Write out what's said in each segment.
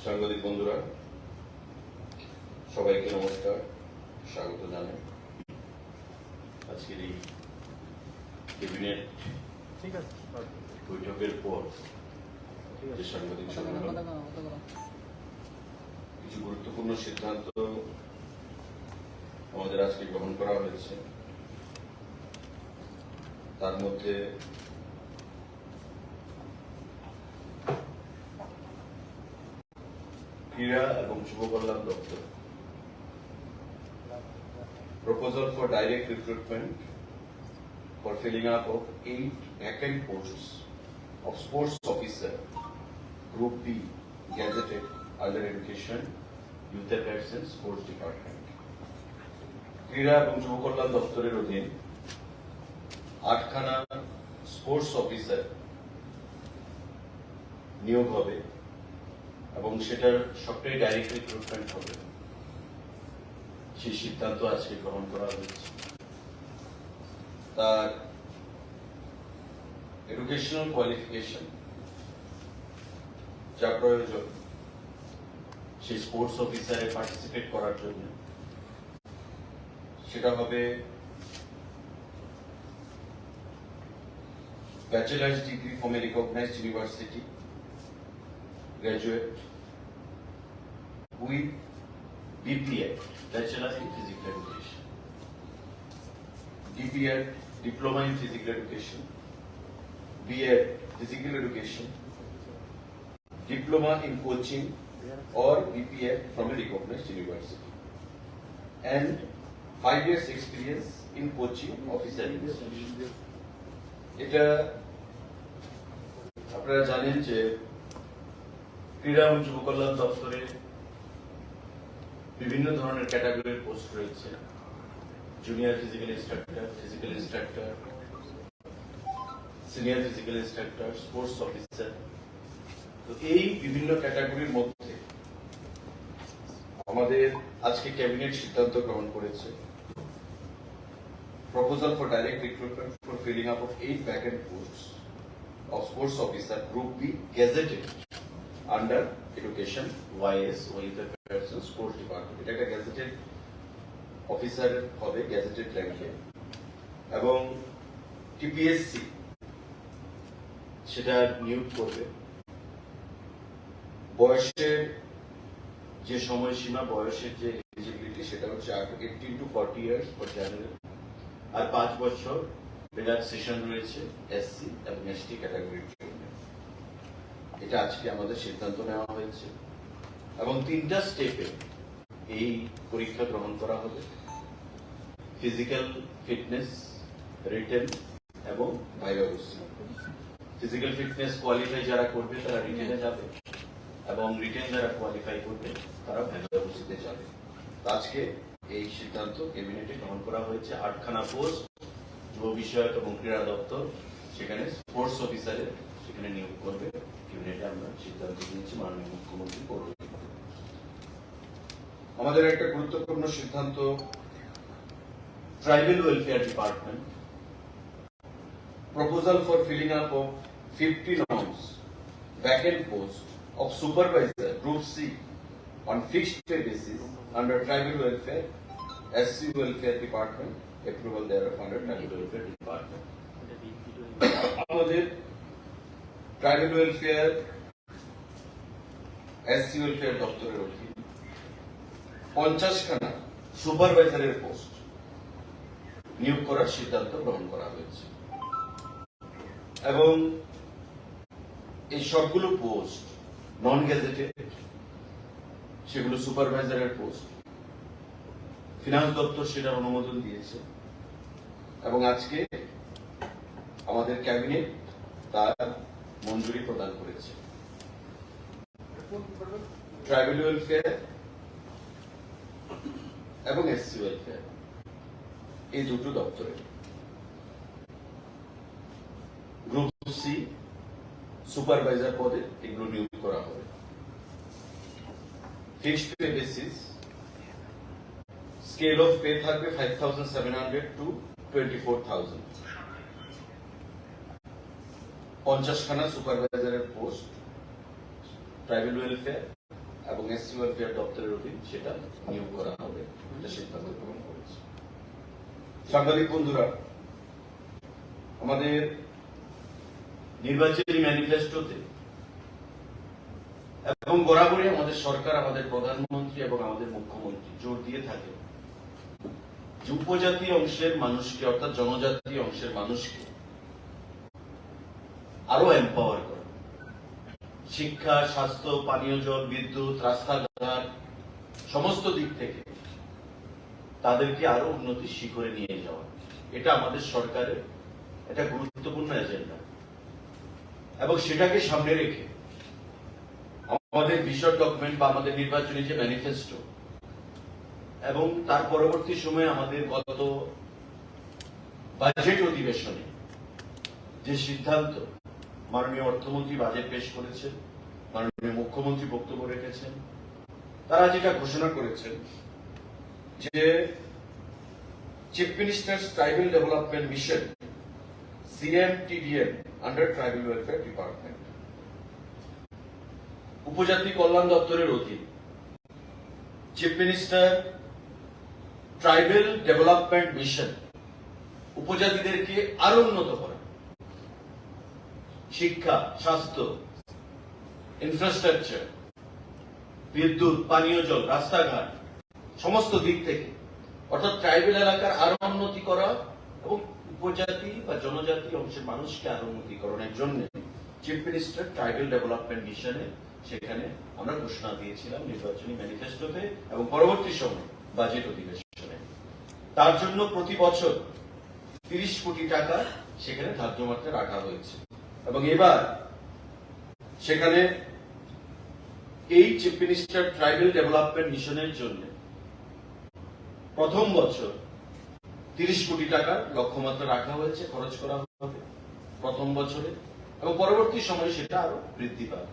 সাংবাদিক বন্ধুরা, সবাইকে নমস্কার, স্বাগত জানাই আজকের এই ক্যাবিনেট বৈঠকের পর যে সাংবাদিক সম্মেলন, কিছু গুরুত্বপূর্ণ সিদ্ধান্ত আমাদের আজকে গ্রহণ করা হয়েছে। তার মধ্যে ক্রীড়া এবং যুব কল্যাণ দপ্তর proposal for direct recruitment for filling up of 8 vacant posts of sports officer group B gazetted under education, youth affairs and sports department. ক্রীড়া এবং যুব কল্যাণ দপ্তরের অধীন 8খানা স্পোর্টস অফিসার নিয়োগ হবে এবং সেটার সবটাই ডাইরেক্ট রিক্রুটমেন্ট হবে। সেই সিদ্ধান্ত আজকে গ্রহণ করা হয়েছে। তার এডুকেশনাল কোয়ালিফিকেশন যা প্রয়োজন সেই স্পোর্টস অফিসারে পার্টিসিপেট করার জন্য, সেটা হবে bachelors degree from a recognised university graduate with BPEd, Bachelor in Physical Education, DPEd, Diploma in Physical Education, BEd, Physical Education, Diploma in Coaching or BPEd from a recognized university, and 5 years experience in coaching officer institution. এটা আপনারা জানেন যে ক্রীড়া এবং যুব কল্যাণ দপ্তরে বিভিন্ন ধরনের ক্যাটাগরির পোস্ট রয়েছে। Junior physical instructor, senior physical instructor, sports officer. তো এই বিভিন্ন ক্যাটাগরির মধ্যে আমাদের আজকে ক্যাবিনেট সিদ্ধান্ত গ্রহণ করেছে proposal for direct recruitment for filling up of 8 vacant posts of sports officer group B gazetted under education, YS, youth affairs and sports department. এটা একটা গ্যাজেটেড অফিসার হবে, গ্যাজেটেড র্যাঙ্কে, এবং টিপিএসসি সেটা নিয়োগ করবে। বয়সের যে সময়সীমা, বয়সের যে এলিজিবিলিটি, সেটা হচ্ছে 18 to 40 years ফর জেনারেল, আর 5 বছর রিল্যাক্সেশন রয়েছে এসসি এবং এসটি ক্যাটাগরির জন্য। এটা আজকে আমাদের সিদ্ধান্ত নেওয়া হয়েছে এবং 3টা স্টেপে এই পরীক্ষা গ্রহণ করা হবে। ফিজিক্যাল ফিটনেস, রিটেন এবং viva question. Physical fitness qualify যারা করবে তারা রিটেনে যাবে এবং রিটেন যারা কোয়ালিফাই করবে তারা ভাইভা কোশ্চেনে যাবে। আজকে এই সিদ্ধান্ত ক্যাবিনেটে গ্রহণ করা হয়েছে। 8খানা পোস্ট যুব বিষয়ক এবং ক্রীড়া দপ্তর সেখানে স্পোর্টস অফিসারের সেখানে নিয়োগ করবে। ক্যাবিনেটে আমরা সিদ্ধান্ত নিয়েছি, মাননীয় মুখ্যমন্ত্রী পৌরহিত। আমাদের একটা গুরুত্বপূর্ণ সিদ্ধান্ত, tribal welfare department proposal for filling up of 50 norms vacant post of supervisor group C on fixed pay basis under tribal welfare, SC welfare department, approval thereof under tribal welfare department. আমাদের tribal welfare, SC welfare দপ্তরের অধীন 50খানা সুপারভাইজারের post নিয়োগ করার সিদ্ধান্ত গ্রহণ করা হয়েছে এবং এই সবগুলো পোস্ট নন গ্যাজেটেড, সেগুলো সুপারভাইজারের পোস্ট। ফিনান্স দপ্তর সেটার অনুমোদন দিয়েছে এবং আজকে আমাদের ক্যাবিনেট তার মঞ্জুরি প্রদান করেছে। ট্রাইবাল ওয়েলফেয়ার এবং এসসি ওয়েলফেয়ার এই দুটো দপ্তরে গ্রুপ সি সুপারভাইজার পদে এগুলো নিয়োগ করা হবে। Fixed pay basis scale of pay থাকবে 5,700 to 24,000। 50খানা সুপারভাইজারের পোস্ট ট্রাইবাল ওয়েলফেয়ার এবং এসসি ওয়েলফেয়ার দপ্তরের অধীন সেটা নিয়োগ করা হবে, এটা সিদ্ধান্ত গ্রহণ করেছে। সাংবাদিক বন্ধুরা, আমাদের নির্বাচনী ম্যানিফেস্টোতে এবং বরাবরই আমাদের সরকার, আমাদের প্রধানমন্ত্রী এবং আমাদের মুখ্যমন্ত্রী জোর দিয়ে থাকে যে উপজাতি অংশের মানুষকে, অর্থাৎ জনজাতি অংশের মানুষকে আরো এম্পাওয়ার করা, শিক্ষা, স্বাস্থ্য, পানীয় জল, বিদ্যুৎ, রাস্তাঘাট সমস্ত দিক থেকে তাদেরকে আরো উন্নতির শিখরে নিয়ে যাওয়া, এটা আমাদের সরকারের একটা গুরুত্বপূর্ণ এজেন্ডা। এবং সেটাকে সামনে রেখে আমাদের ভিশন ডকুমেন্ট বা আমাদের নির্বাচনী যে ম্যানিফেস্টো এবং তার পরবর্তী সময়ে আমাদের গত বাজেট অধিবেশনে যে সিদ্ধান্ত মাননীয় অর্থমন্ত্রী বাজেট পেশ করেছেন, মাননীয় মুখ্যমন্ত্রী বক্তব্য রেখেছেন, তারা যেটা ঘোষণা করেছেন যে chief ministers tribal development mission CMTDM under tribal welfare department, উপজাতি কল্যাণ দপ্তরের অধীন chief minister tribal development mission, উপজাতিদেরকে আরো উন্নত করা, শিক্ষা, স্বাস্থ্য, ইনফ্রাস্ট্রাকচার, বিদ্যুৎ, পানীয় জল, রাস্তাঘাট সমস্ত দিক থেকে, অর্থাৎ ট্রাইবাল এলাকার আরো উন্নতি করা এবং উপজাতি বা জনজাতি অংশের মানুষকে আরো উন্নতিকরণের জন্য চিফ মিনিস্টার ট্রাইবাল ডেভেলপমেন্ট মিশনে সেখানে আমরা ঘোষণা দিয়েছিলাম নির্বাচনী ম্যানিফেস্টোতে এবং পরবর্তী সময় বাজেট অধিবেশনে। তার জন্য প্রতি বছর 30 কোটি টাকা সেখানে ধার্য মাত্রা রাখা হয়েছে এবং এবার সেখানে এই চিফ মিনিস্টার ট্রাইবাল ডেভেলপমেন্ট মিশনের জন্য প্রথম বছর 30 কোটি টাকার লক্ষ্যমাত্রা রাখা হয়েছে, খরচ করা হবে প্রথম বছরে এবং পরবর্তী সময়ে সেটা আরো বৃদ্ধি পাবে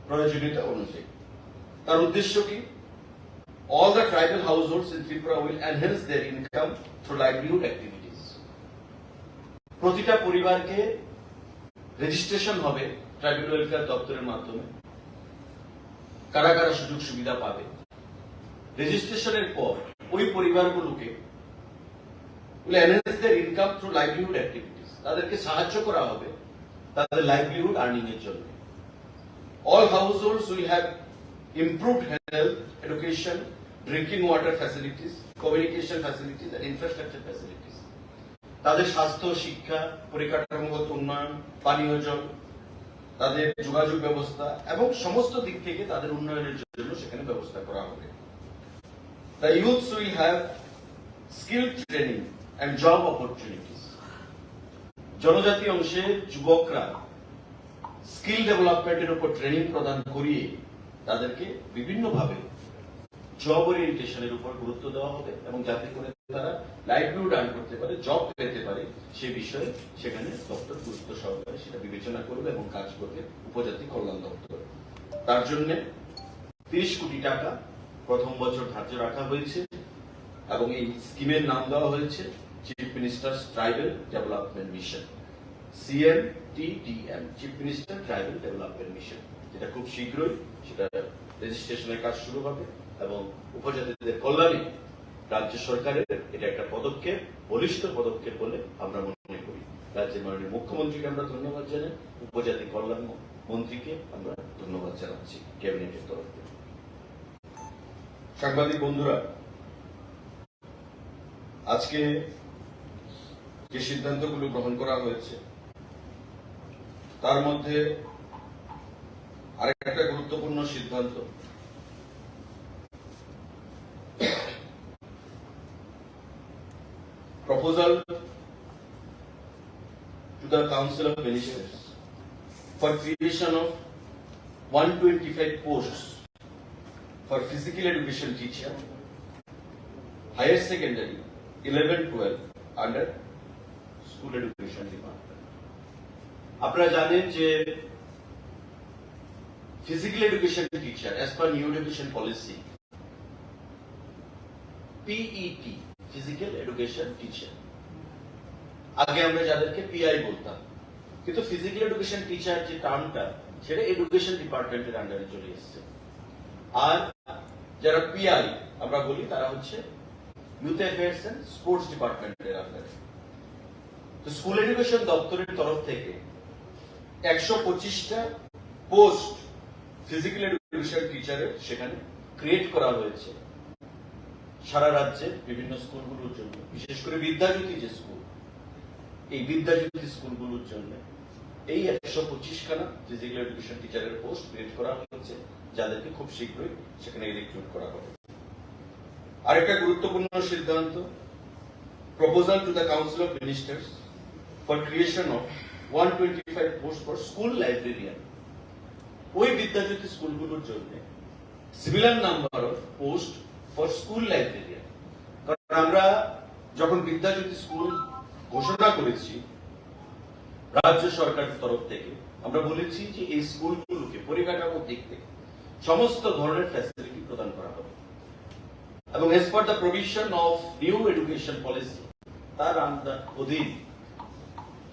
প্রয়োজনীয়তা অনুযায়ী। তার উদ্দেশ্য কি? All the tribal households in Tripura will enhance their income through livelihood activities. প্রতিটা পরিবারকে রেজিস্ট্রেশন হবে ট্রাইবাল ওয়েলফেয়ার দপ্তরের মাধ্যমে, কারা কারা সুযোগ সুবিধা পাবে। রেজিস্ট্রেশনের পর ওই পরিবারগুলোকে enhance their income through livelihood activities, তাদেরকে সাহায্য করা হবে তাদের লাইভলিহুড আর্নিং এর জন্য। All households will have improved health, education, drinking water facilities, communication facilities and infrastructure facilities. তাদের স্বাস্থ্য, শিক্ষা, পরিকাঠামোগত উন্নয়ন, পানীয় জল, তাদের যোগাযোগ ব্যবস্থা এবং সমস্ত দিক থেকে তাদের উন্নয়নের জন্য সেখানে ব্যবস্থা করা হবে। The youths will have skill training and job opportunities. জনজাতি অংশের যুবকরা স্কিল ডেভেলপমেন্টের উপর ট্রেনিং প্রদান করিয়ে তাদেরকে বিভিন্নভাবে জব ওরিয়েন্টেশনের উপর গুরুত্ব দেওয়া হবে এবং যাতে করে তারা লাইভলিহুড আর্ন করতে পারে, জব পেতে পারে, সে বিষয়ে সেখানে দপ্তর গুরুত্ব সহকারে সেটা বিবেচনা করবে এবং কাজ করবে উপজাতি কল্যাণ দপ্তর। তার জন্য 30 কোটি টাকা প্রথম বছর ধার্য রাখা হয়েছে এবং এই স্কিমের নাম দেওয়া হয়েছে chief ministers tribal development mission, CMTDM, chief minister tribal development mission, যেটা খুব শীঘ্রই সেটা রেজিস্ট্রেশনের কাজ শুরু হবে এবং উপজাতিদের কল্যাণে রাজ্য সরকারের এটা একটা পদক্ষেপ, বলিষ্ঠ পদক্ষেপ বলে আমরা মনে করি। রাজ্যের মাননীয় মুখ্যমন্ত্রীকে আমরা ধন্যবাদ জানাই, উপজাতি কল্যাণ মন্ত্রীকে আমরা ধন্যবাদ জানাচ্ছি ক্যাবিনেটের তরফ থেকে। সাংবাদিক বন্ধুরা, আজকে যে সিদ্ধান্তগুলো গ্রহণ করা হয়েছে তার মধ্যে আরেকটা গুরুত্বপূর্ণ সিদ্ধান্ত, proposal to the Council of Ministers for creation of 125 posts for physical education teacher, higher secondary 11-12 under school education department. আপনারা জানেন যে physical education teacher, as per new education policy, PET, physical education teacher. আগে আমরা যাদেরকে PI বলতাম, কিন্তু physical education teacher যে টার্মটা সেটা এডুকেশন ডিপার্টমেন্টের আন্ডারে চলে এসছে। আর যারা পিআই আমরা বলি তারা হচ্ছে ইউথ অ্যাফেয়ার্স এন্ড স্পোর্টস ডিপার্টমেন্টের আন্ডারে। তো স্কুল এডুকেশন দপ্তরের তরফ থেকে 125টা পোস্ট ফিজিক্যাল এডুকেশন টিচারের সেখানে ক্রিয়েট করা হয়েছে সারা রাজ্যের বিভিন্ন স্কুলগুলোর জন্য, বিশেষ করে বিদ্যাজ্যোতি যে স্কুল, এই বিদ্যাজ্যোতি স্কুলগুলোর জন্য এই 125খানা ফিজিক্যাল এডুকেশন টিচারের পোস্ট ক্রিয়েট করা হয়েছে, যাদেরকে খুব শীঘ্রই সেখানে রিক্রুট করা হবে। আরেকটা গুরুত্বপূর্ণ সিদ্ধান্ত, proposal to the council of ministers for creation of 125 post for school librarian. ওই বিদ্যাজ্যোতি স্কুলগুলোর জন্য similar number of post for school librarian. কারণ আমরা যখন বিদ্যাজ্যোতি স্কুল ঘোষণা করেছি রাজ্য সরকারের তরফ থেকে, আমরা বলেছি যে এই স্কুলগুলোকে পরিকাঠামোর দিক থেকে সমস্ত ধরনের ফ্যাসিলিটি প্রদান করা হবে এবং as per the provision of new education policy, তার অধীন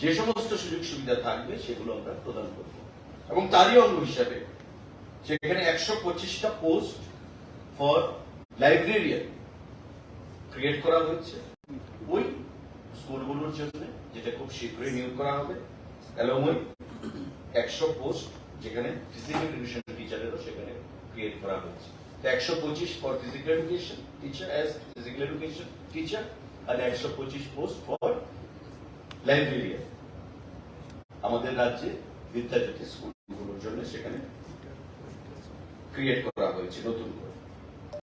যে সমস্ত সুযোগ সুবিধা থাকবে সেগুলো আমরা প্রদান করব। এবং তারই অঙ্গ হিসাবে সেখানে 125টা পোস্ট ফর লাইব্রেরিয়ান ক্রিয়েট করা হয়েছে ওই স্কুলগুলোর জন্য, যেটা খুব শীঘ্রই নিয়োগ করা হবে। এবং ওই 100 পোস্ট যেখানে ফিজিক্যাল এডুকেশন টিচারেরও সেখানে ক্রিয়েট করা হয়েছে। 125 for physical education teacher as physical education teacher আর 125 পোস্ট ফর লাইব্রেরিয়ান আমাদের রাজ্যে বিদ্যাজ্যোতি স্কুলগুলোর জন্য সেখানে ক্রিয়েট করা হয়েছে নতুন করে।